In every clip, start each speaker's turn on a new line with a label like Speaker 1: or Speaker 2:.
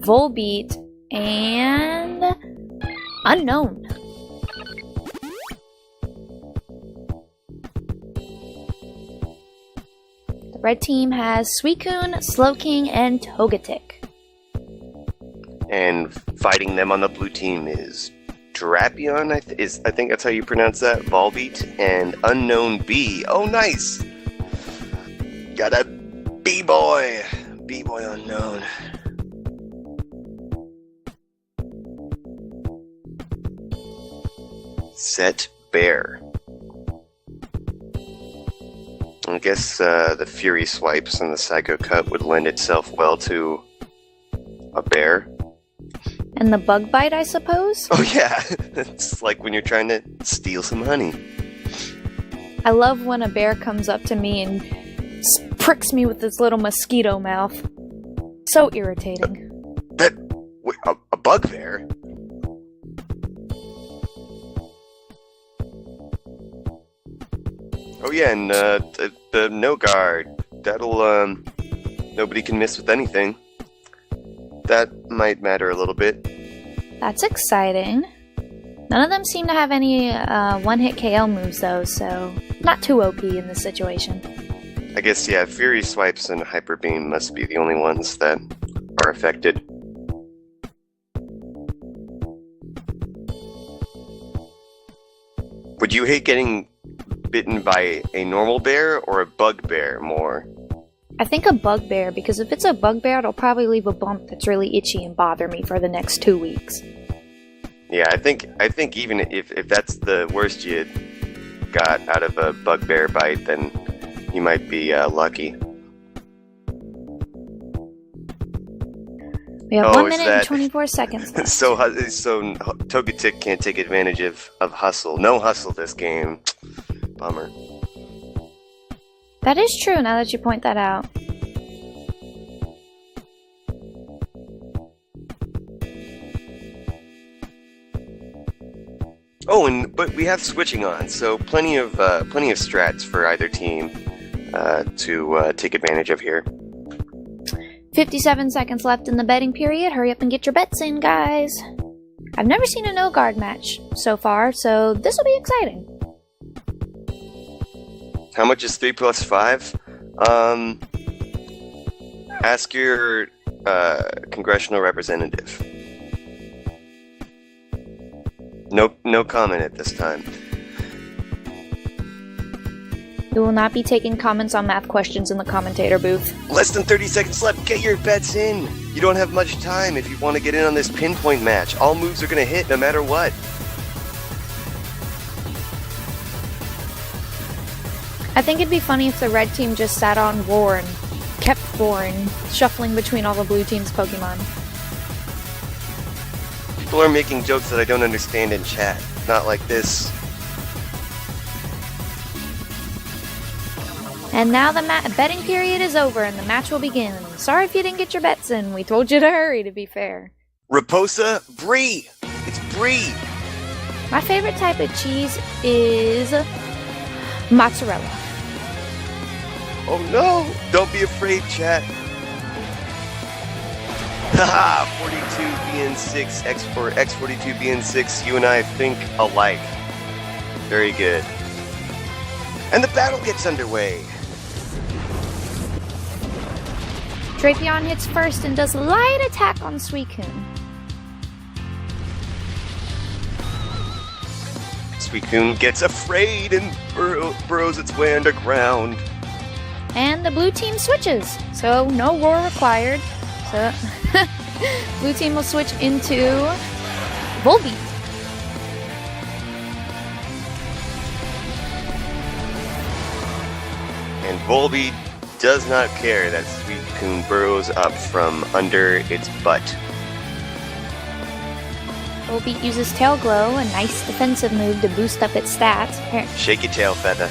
Speaker 1: Volbeat, and Unown. The red team has Suicune, Slowking, and Togetic.
Speaker 2: And fighting them on the blue team is Drapion, I think that's how you pronounce that, Volbeat, and Unknown B. Oh, nice! Got a B-boy! B-boy Unknown. Set Bear. I guess the Fury Swipes and the Psycho Cut would lend itself well to a bear.
Speaker 1: And the Bug Bite, I suppose?
Speaker 2: Oh yeah, it's like when you're trying to steal some honey.
Speaker 1: I love when a bear comes up to me and pricks me with his little mosquito mouth. So irritating.
Speaker 2: A bugbear? Oh yeah, and the no guard. That'll nobody can miss with anything. That might matter a little bit.
Speaker 1: That's exciting. None of them seem to have any one-hit KO moves though, so not too OP in this situation.
Speaker 2: I guess, yeah, Fury Swipes and Hyper Beam must be the only ones that are affected. Would you hate getting bitten by a normal bear or a bugbear more?
Speaker 1: I think a bugbear, because if it's a bugbear, it'll probably leave a bump that's really itchy and bother me for the next 2 weeks.
Speaker 2: Yeah, I think even if that's the worst you got out of a bugbear bite, then you might be lucky.
Speaker 1: We have 1 minute and 24 seconds left.
Speaker 2: So Togetic can't take advantage of hustle. No hustle this game. Bummer.
Speaker 1: That is true, now that you point that out.
Speaker 2: Oh, but we have switching on, so plenty of strats for either team to take advantage of here.
Speaker 1: 57 seconds left in the betting period. Hurry up and get your bets in, guys. I've never seen a no-guard match so far, so this will be exciting.
Speaker 2: How much is 3 plus 5? Ask your congressional representative. No comment at this time.
Speaker 1: We will not be taking comments on math questions in the commentator booth.
Speaker 2: Less than 30 seconds left. Get your bets in. You don't have much time if you want to get in on this pinpoint match. All moves are going to hit no matter what.
Speaker 1: I think it'd be funny if the red team just sat on Roar and kept roaring, shuffling between all the blue team's Pokemon.
Speaker 2: People are making jokes that I don't understand in chat. Not like this.
Speaker 1: And now the betting period is over and the match will begin. Sorry if you didn't get your bets in. We told you to hurry, to be fair.
Speaker 2: Raposa Brie! It's Brie!
Speaker 1: My favorite type of cheese is mozzarella.
Speaker 2: Oh no! Don't be afraid, chat. Haha! 42BN6, X42BN6, you and I think alike. Very good. And the battle gets underway.
Speaker 1: Drapion hits first and does light attack on Suicune.
Speaker 2: Suicune gets afraid and burrows its way underground.
Speaker 1: And the blue team switches, so no roar required. So blue team will switch into Volbeat.
Speaker 2: And Volbeat does not care that Suicune burrows up from under its butt.
Speaker 1: Volbeat uses Tail Glow, a nice defensive move to boost up its stats.
Speaker 2: Shake your tail feather.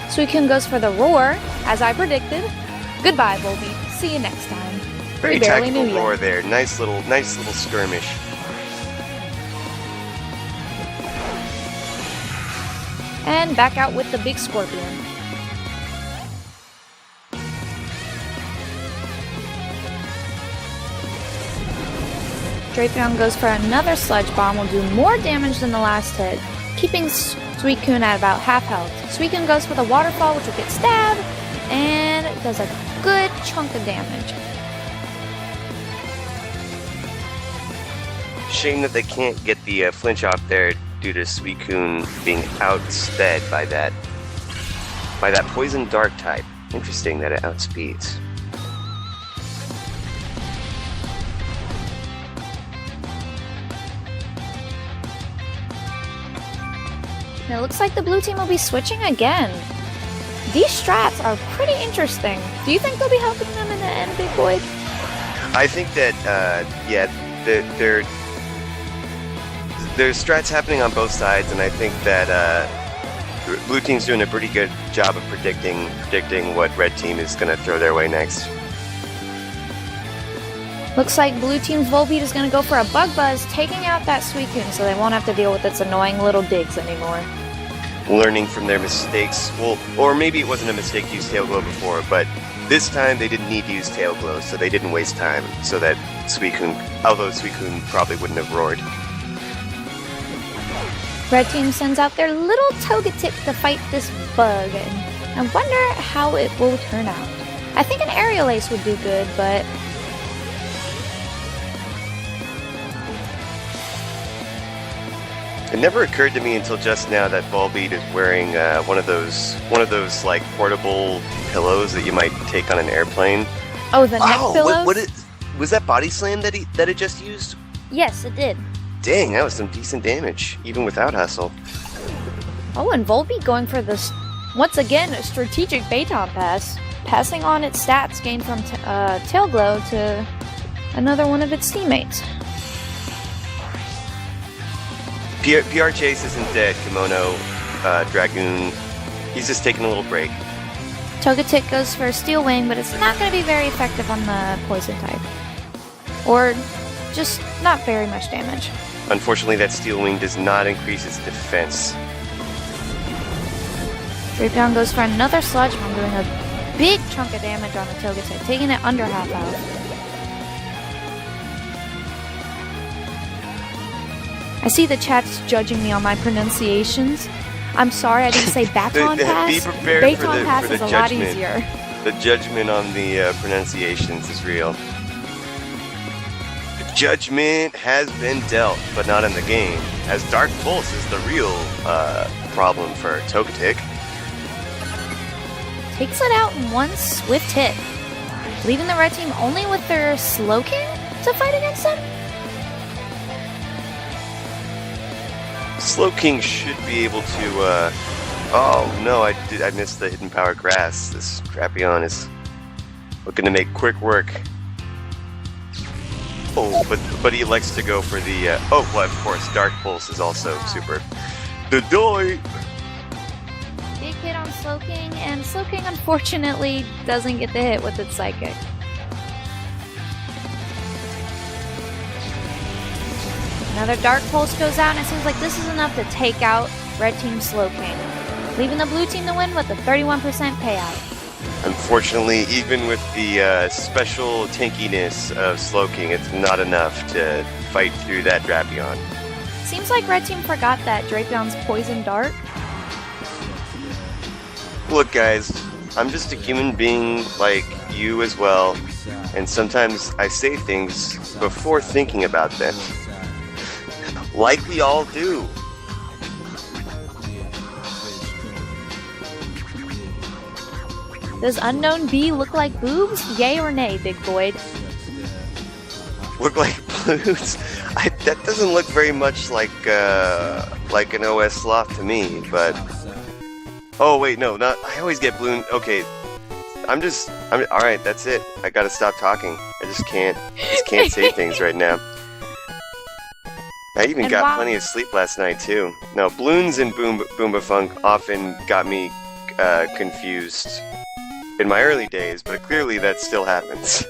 Speaker 1: Suicune goes for the roar, as I predicted. Goodbye, Volbeat. See you next time.
Speaker 2: Very tactical roar there. Nice little skirmish.
Speaker 1: And back out with the big Scorpion. Drapion goes for another Sludge Bomb, will do more damage than the last hit, keeping Suicune at about half health. Suicune goes for the Waterfall, which will get stabbed, and it does a good chunk of damage.
Speaker 2: Shame that they can't get the flinch off there due to Suicune being outsped by that poison dark type. Interesting that it outspeeds.
Speaker 1: And it looks like the blue team will be switching again. These strats are pretty interesting. Do you think they'll be helping them in the end, Big Boy?
Speaker 2: I think that, there's strats happening on both sides, and I think that blue team's doing a pretty good job of predicting what red team is going to throw their way next.
Speaker 1: Looks like blue team's Volbeat is going to go for a Bug Buzz, taking out that Suicune so they won't have to deal with its annoying little digs anymore.
Speaker 2: Learning from their mistakes. Well, or maybe it wasn't a mistake to use Tail Glow before, but this time they didn't need to use Tail Glow, so they didn't waste time, so that Suicune, although Suicune probably wouldn't have roared.
Speaker 1: Red team sends out their little Togetic to fight this bug, and I wonder how it will turn out. I think an Aerial Ace would do good, but
Speaker 2: it never occurred to me until just now that Volbeat is wearing one of those like portable pillows that you might take on an airplane.
Speaker 1: Oh, the neck pillows?
Speaker 2: Was that Body Slam that it just used?
Speaker 1: Yes, it did.
Speaker 2: Dang, that was some decent damage, even without Hustle.
Speaker 1: Oh, and Volbeat going for this, once again, a strategic Baton pass, passing on its stats gained from Tail Glow to another one of its teammates.
Speaker 2: PR Chase isn't dead, Kimono, Dragoon. He's just taking a little break.
Speaker 1: Togetic goes for Steel Wing, but it's not going to be very effective on the Poison type. Or just not very much damage.
Speaker 2: Unfortunately, that Steel Wing does not increase its defense.
Speaker 1: Drapion goes for another Sludge Bomb, doing a big chunk of damage on the Togetic, taking it under half health. I see the chat's judging me on my pronunciations. I'm sorry I didn't say Baton Pass.
Speaker 2: Be prepared
Speaker 1: Baton Pass is a lot
Speaker 2: judgment.
Speaker 1: easier.
Speaker 2: The judgment on the pronunciations is real. The judgment has been dealt, but not in the game, as Dark Pulse is the real problem for Togetic.
Speaker 1: Takes it out in one swift hit, leaving the red team only with their Slowking to fight against them?
Speaker 2: Slowking should be able to, oh no, I missed the Hidden Power Grass. This Drapion is looking to make quick work. Oh, but he elects to go for the, oh, well, of course, Dark Pulse is also super. The Doi!
Speaker 1: Big hit on Slowking, and Slowking unfortunately doesn't get the hit with its Psychic. Another Dark Pulse goes out, and it seems like this is enough to take out Red Team's Slowking, leaving the Blue Team to win with a 31% payout.
Speaker 2: Unfortunately, even with the special tankiness of Slowking, it's not enough to fight through that Drapion.
Speaker 1: Seems like Red Team forgot that Drapion's Poison Dart.
Speaker 2: Look guys, I'm just a human being like you as well, and sometimes I say things before thinking about them. Like we all do.
Speaker 1: Does Unown B look like boobs? Yay or nay, Big Boyd?
Speaker 2: Look like boobs? That doesn't look very much like an OS sloth to me, but... Oh wait, no, not... I always get balloon... Okay, I'm alright, that's it. I gotta stop talking. I just can't say things right now. I even got plenty of sleep last night, too. No, balloons and Boomba Funk often got me confused in my early days, but clearly that still happens.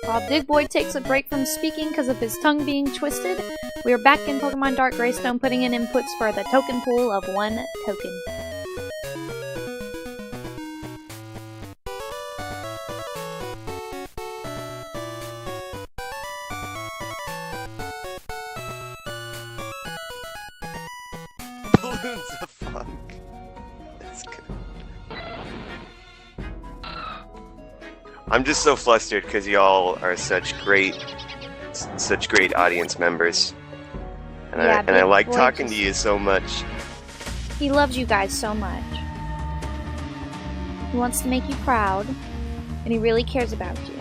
Speaker 1: While Big Boy takes a break from speaking because of his tongue being twisted, we are back in Pokemon Dark Greystone putting in inputs for the token pool of 1 token.
Speaker 2: Balloons of Funk. That's good. I'm just so flustered because y'all are such great audience members. And I like talking to you so much.
Speaker 1: He loves you guys so much. He wants to make you proud, and he really cares about you.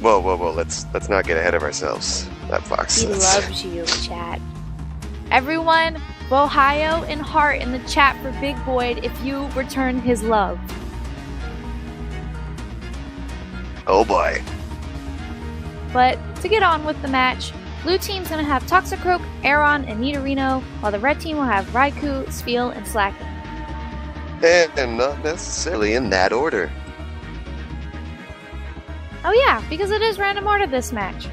Speaker 2: Whoa! Let's not get ahead of ourselves. That fox.
Speaker 1: He loves you, chat. Everyone, Ohio and heart in the chat for Big Boyd if you return his love.
Speaker 2: Oh boy.
Speaker 1: But to get on with the match, blue team's gonna have Toxicroak, Aron, and Nidorino, while the red team will have Raikou, Spheal, and Slaking.
Speaker 2: And not necessarily in that order.
Speaker 1: Oh yeah, because it is random order this match.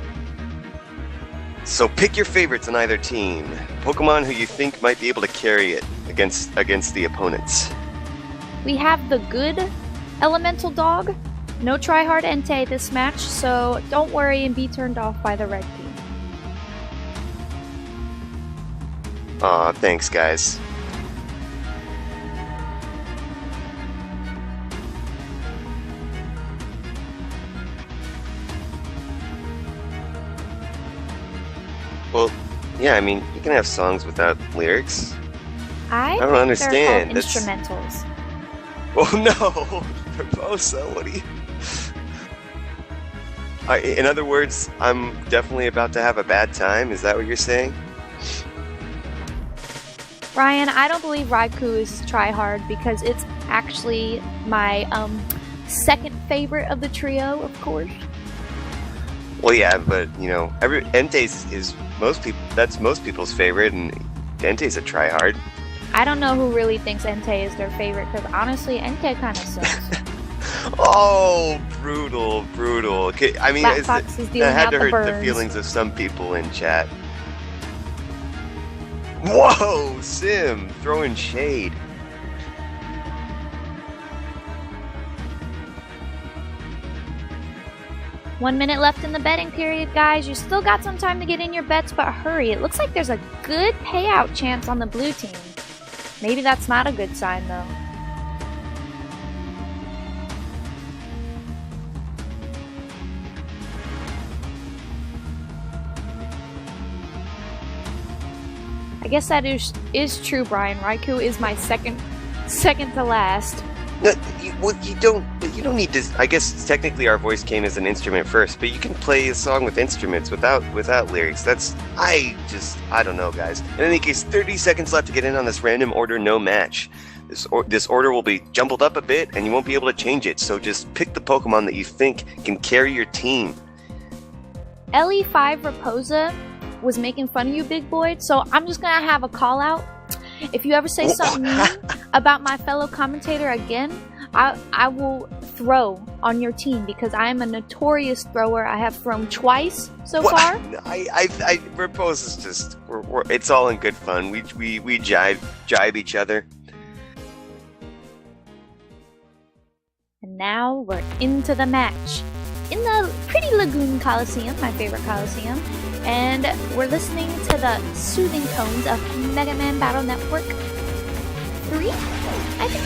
Speaker 2: So pick your favorites on either team. Pokemon who you think might be able to carry it against the opponents.
Speaker 1: We have the good Elemental Dog. No tryhard Entei this match, so don't worry and be turned off by the red team.
Speaker 2: Aw, thanks guys. Well, yeah, I mean, you can have songs without lyrics.
Speaker 1: I
Speaker 2: don't understand.
Speaker 1: They're called instrumentals.
Speaker 2: Oh no! Barbosa, what do you... in other words, I'm definitely about to have a bad time. Is that what you're saying?
Speaker 1: Ryan, I don't believe Raikou is tryhard because it's actually my second favorite of the trio, of course.
Speaker 2: Well, yeah, but you know, Entei's is most people's favorite, and Entei's a tryhard.
Speaker 1: I don't know who really thinks Entei is their favorite because honestly, Entei kind of sucks.
Speaker 2: Oh, brutal. I mean,
Speaker 1: Black Fox is dealing
Speaker 2: that had
Speaker 1: out
Speaker 2: to
Speaker 1: the
Speaker 2: hurt the
Speaker 1: burns.
Speaker 2: feelings of some people in chat. Whoa, Sim throwing shade.
Speaker 1: One minute left in the betting period, guys. You still got some time to get in your bets, but hurry. It looks like there's a good payout chance on the blue team. Maybe that's not a good sign, though. I guess that is true, Brian. Raikou is my second to last.
Speaker 2: No, you don't need to. I guess technically our voice came as an instrument first, but you can play a song with instruments without lyrics. I don't know, guys. In any case, 30 seconds left to get in on this random order no match. This order will be jumbled up a bit, and you won't be able to change it. So just pick the Pokemon that you think can carry your team.
Speaker 1: LE5 Raposa was making fun of you, Big Boy. So I'm just gonna have a call out. If you ever say something mean about my fellow commentator again, I will throw on your team because I am a notorious thrower. I have thrown twice so far.
Speaker 2: I propose is just it's all in good fun. We jibe each other.
Speaker 1: And now we're into the match in the Pretty Lagoon Coliseum, my favorite Coliseum. And we're listening to the soothing tones of Mega Man Battle Network 3, I think.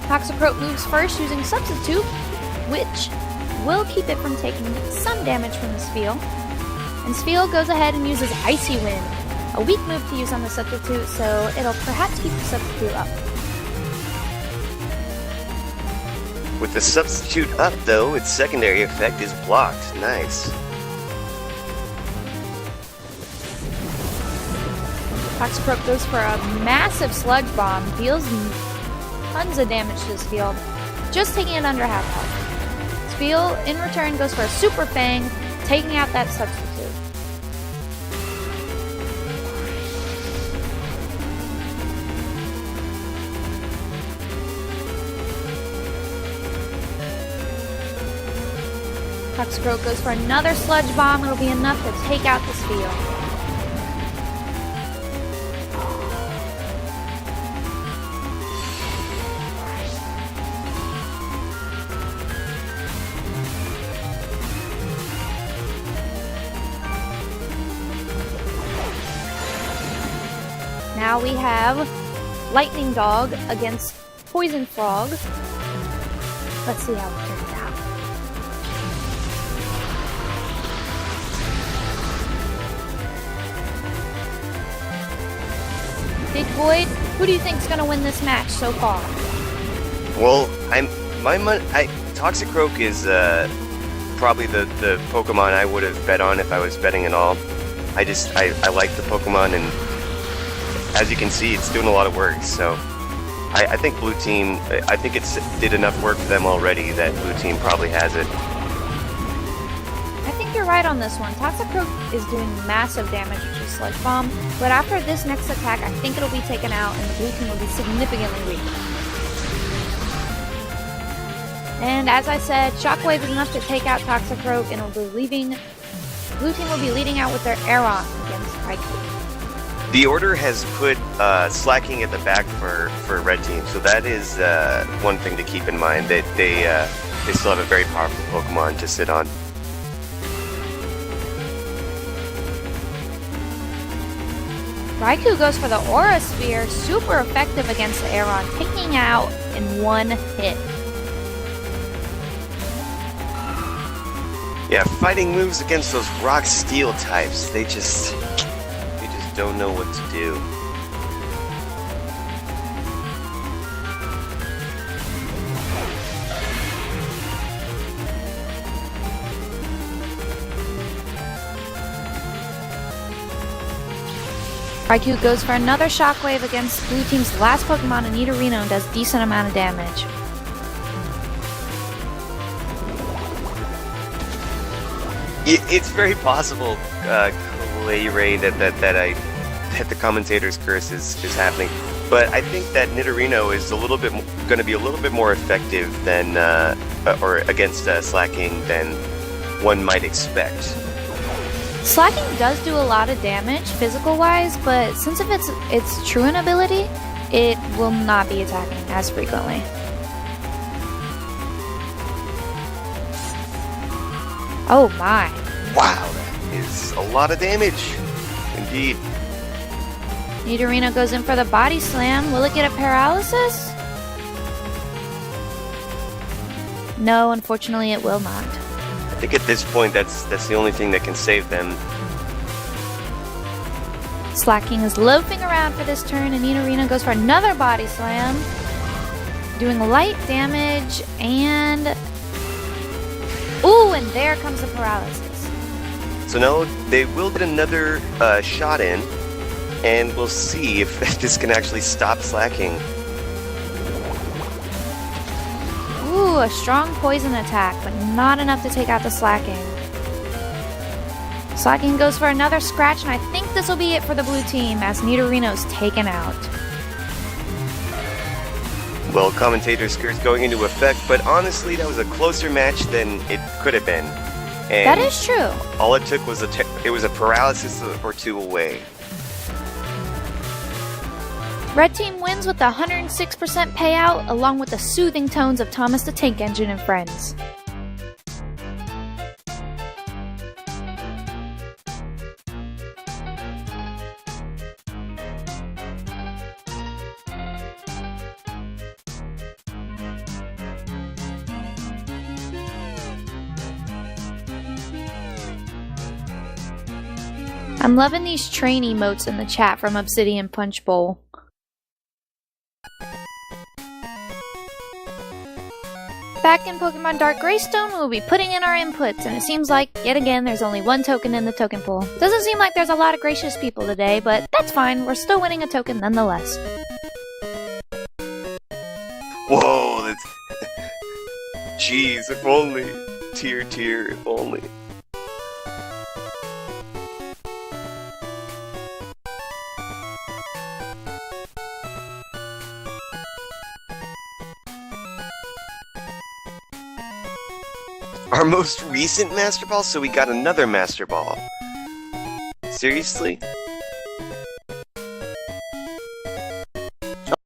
Speaker 1: Toxicroak moves first using Substitute, which will keep it from taking some damage from the Spheal. And Spheal goes ahead and uses Icy Wind, a weak move to use on the Substitute, so it'll perhaps keep the Substitute up.
Speaker 2: With the Substitute up, though, its secondary effect is blocked. Nice.
Speaker 1: Toxicroak goes for a massive Sludge Bomb, deals tons of damage to this field, just taking it under half health. Spheal, in return, goes for a Super Fang, taking out that Substitute. Toxicroak goes for another Sludge Bomb. It'll be enough to take out the Spheal. now we have Lightning Dog against Poison Frog. Let's see how it turns out. Big Boy, who do you think's gonna win this match so far?
Speaker 2: Well, Toxicroak is probably the Pokemon I would have bet on if I was betting at all. I like the Pokemon, and as you can see, it's doing a lot of work. So I think Blue Team, I think it's did enough work for them already that Blue Team probably has it.
Speaker 1: I think you're right on this one. Toxicroak is doing massive damage with his Sludge Bomb, but after this next attack, I think it'll be taken out and the Blue Team will be significantly weaker. And as I said, Shockwave is enough to take out Toxicroak, and Blue Team will be leading out with their Aron against Raikou.
Speaker 2: The order has put Slaking at the back for Red Team, so that is one thing to keep in mind. That they still have a very powerful Pokemon to sit on.
Speaker 1: Raikou goes for the Aura Sphere, super effective against the Aron, taking out in one hit.
Speaker 2: Yeah, fighting moves against those Rock Steel types, they just don't know what to do.
Speaker 1: Raikou goes for another Shockwave against Blue Team's last Pokemon, Nidorino, and does a decent amount of damage.
Speaker 2: It's very possible, Ray, that the commentator's curse is happening, but I think that Nidorino is going to be a little bit more effective than or against Slaking than one might expect.
Speaker 1: Slaking does do a lot of damage physical-wise, but since of its Truant ability, it will not be attacking as frequently. Oh my.
Speaker 2: Wow, that is a lot of damage. Indeed.
Speaker 1: Nidorino goes in for the Body Slam. Will it get a paralysis? No, unfortunately it will not.
Speaker 2: I think at this point that's the only thing that can save them.
Speaker 1: Slaking is loafing around for this turn, and Nidorino goes for another Body Slam, doing light damage, and ooh, and there comes the paralysis.
Speaker 2: So now they will get another shot in, and we'll see if this can actually stop Slaking.
Speaker 1: Ooh, a strong poison attack, but not enough to take out the Slaking. Slaking goes for another scratch, and I think this will be it for the Blue Team as Nidorino's taken out.
Speaker 2: Well, commentator's curse going into effect, but honestly, that was a closer match than it could have been. And
Speaker 1: that is true.
Speaker 2: All it took was a paralysis or two away.
Speaker 1: Red Team wins with the 106% payout, along with the soothing tones of Thomas the Tank Engine and friends. I'm loving these train emotes in the chat from Obsidian Punch Bowl. Back in Pokemon Dark Greystone, we'll be putting in our inputs, and it seems like, yet again, there's only one token in the token pool. Doesn't seem like there's a lot of gracious people today, but that's fine, we're still winning a token nonetheless.
Speaker 2: Whoa, that's... Jeez, if only. Tear, if only. Our most recent Master Ball, so we got another Master Ball. Seriously?